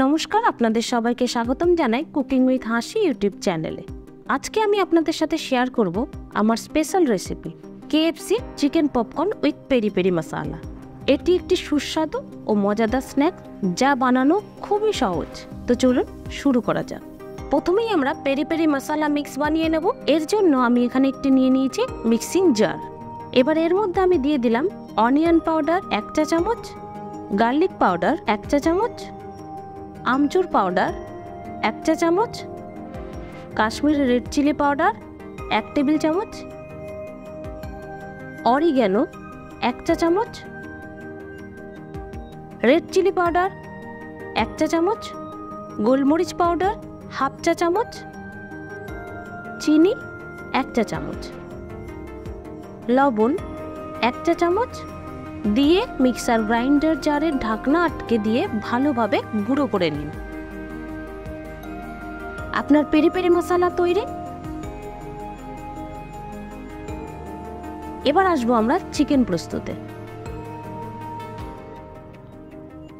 নমস্কার, আপনাদের সবাইকে স্বাগতম জানাই কুকিং উইথ হাসি ইউটিউব চ্যানেলে। আজকে আমি আপনাদের সাথে শেয়ার করব আমার special recipe KFC chicken popcorn with peri peri masala. এটি একটি সুস্বাদু ও মজাদার স্ন্যাক যা বানানো খুবই সহজ। তো চলুন শুরু করা যাক। প্রথমেই আমরা পেরি পেরি মশলা মিক্স বানিয়ে নেব। এর জন্য আমি এখানে একটি নিয়ে নিয়েছি মিক্সিং জার। এবার এর মধ্যে আমি দিয়ে দিলাম অনিয়ন পাউডার 1 চা চামচ, গার্লিক পাউডার 1 চা চামচ, আমচুর পাউডার 1 চা চামচ, Kashmiri red chilli powder 1 table চামচ, অরিগ্যানো 1 চা চামচ, রেড চিলি পাউডার 1 চা চামচ, গোলমরিচ পাউডার 1/2 চা চামচ, চিনি 1 চা চামচ, লবণ 1 চা চামচ দিয়ে মিক্সার গ্রাইন্ডার জারের ঢাকনা আটকে দিয়ে ভালোভাবে গুঁড়ো করে নিন। আপনার পেরি পেরি মশলা তৈরি। এবার আসবো আমরা চিকেন প্রস্তুতে।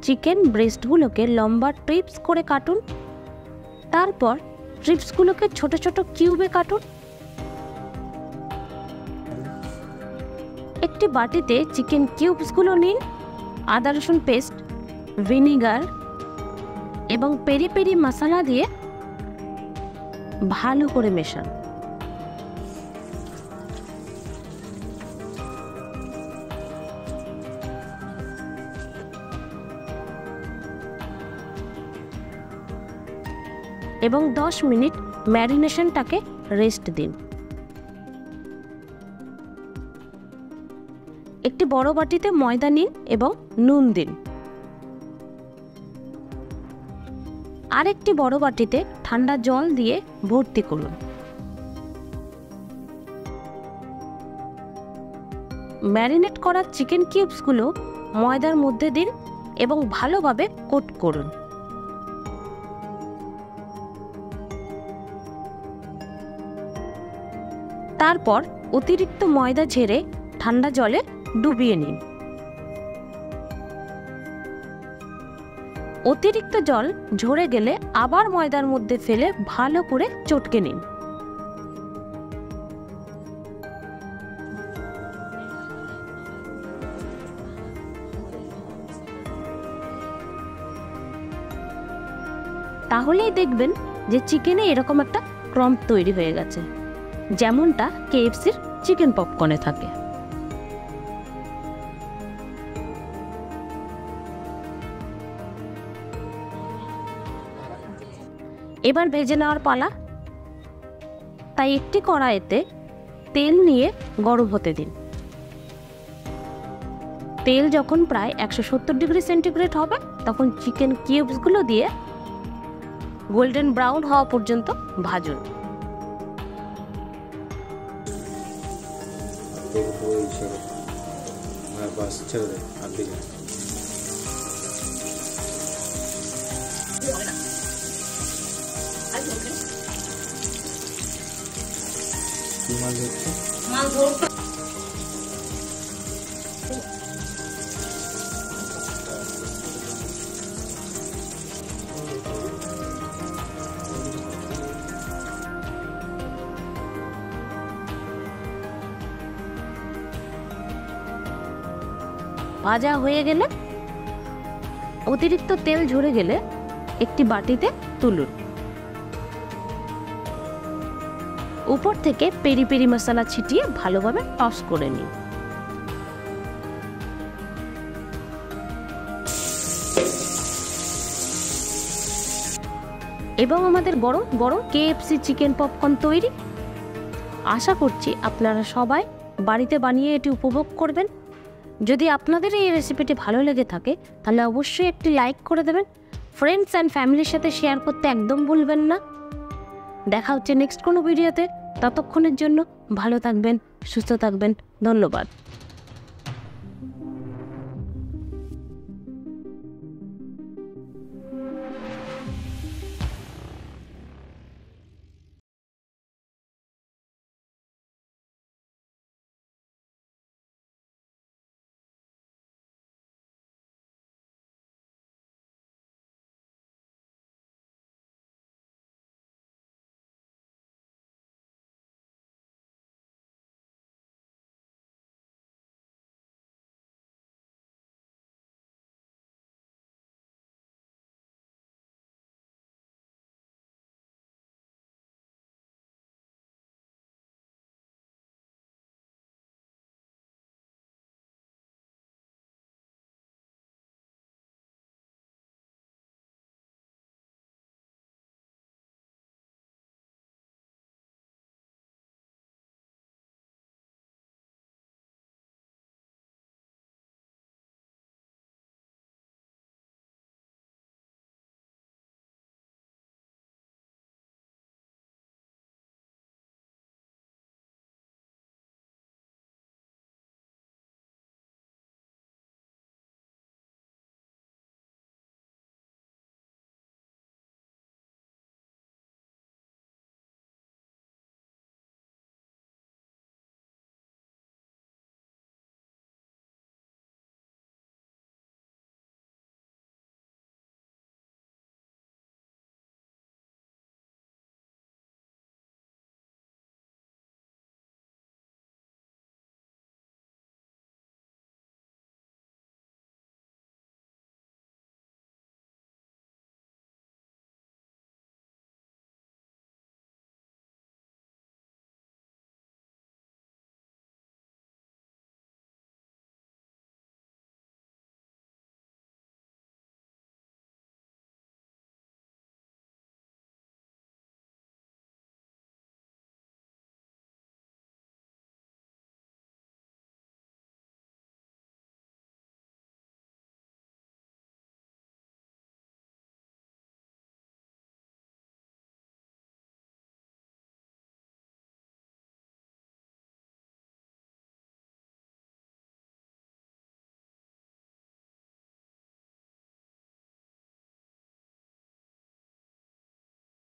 চিকেন ব্রেস্টগুলোকে লম্বা ট্রিপস করে কাটুন। তারপর ট্রিপসগুলোকে ছোট ছোট কিউবে কাটুন। একটি বাটিতে চিকেন কিউবসগুলো নিন। আদা রসুন পেস্ট, ভিনিগার এবং পেরি পেরি মশলা দিয়ে ভালো করে মেশান। এবং 10 মিনিট ম্যারিনেশনটাকে রেস্ট দিন। একটি বড় বাটিতে ময়দা নিন এবং নুন দিন। আরেকটি বড় বাটিতে ঠান্ডা জল দিয়ে ভর্তি করুন। ম্যারিনেট করা চিকেন কিউবসগুলো ময়দার মধ্যে দিন এবং ভালোভাবে কোট করুন। তারপর অতিরিক্ত ময়দা ঝেড়ে ঠান্ডা জলে ডুবিয়ে নিন। অতিরিক্ত জল ঝরে গেলে আবার ময়দার মধ্যে ফেলে ভালো করে চটকে নিন। তাহলেই দেখবেন যে চিকেনে এরকম একটা ক্রাম্প তৈরি হয়ে গেছে, যেমনটা KFCর চিকেন পপকর্নে থাকে। এবার ভেজে নেওয়ার পালা। তাই একটি কড়াইতে তেল নিয়ে গরম হতে দিন। তেল যখন প্রায় 170 ডিগ্রি সেন্টিগ্রেড হবে তখন চিকেন কিউবসগুলো দিয়ে গোল্ডেন ব্রাউন হওয়া পর্যন্ত ভাজুন। ভাজা হয়ে গেলে অতিরিক্ত তেল ঝরে গেলে একটি বাটিতে তুলুন। উপর থেকে পেরি পেরি মশলা ছিটিয়ে ভালোভাবে টস করে নিন। এবং আমাদের গরম গরম KFC চিকেন পপকর্ন তৈরি। আশা করছি আপনারা সবাই বাড়িতে বানিয়ে এটি উপভোগ করবেন। যদি আপনাদের এই রেসিপিটি ভালো লেগে থাকে তাহলে অবশ্যই একটি লাইক করে দেবেন। ফ্রেন্ডস অ্যান্ড ফ্যামিলির সাথে শেয়ার করতে একদম ভুলবেন না। দেখা হচ্ছে নেক্সট কোনো ভিডিওতে। ততক্ষণের জন্য ভালো থাকবেন, সুস্থ থাকবেন। ধন্যবাদ।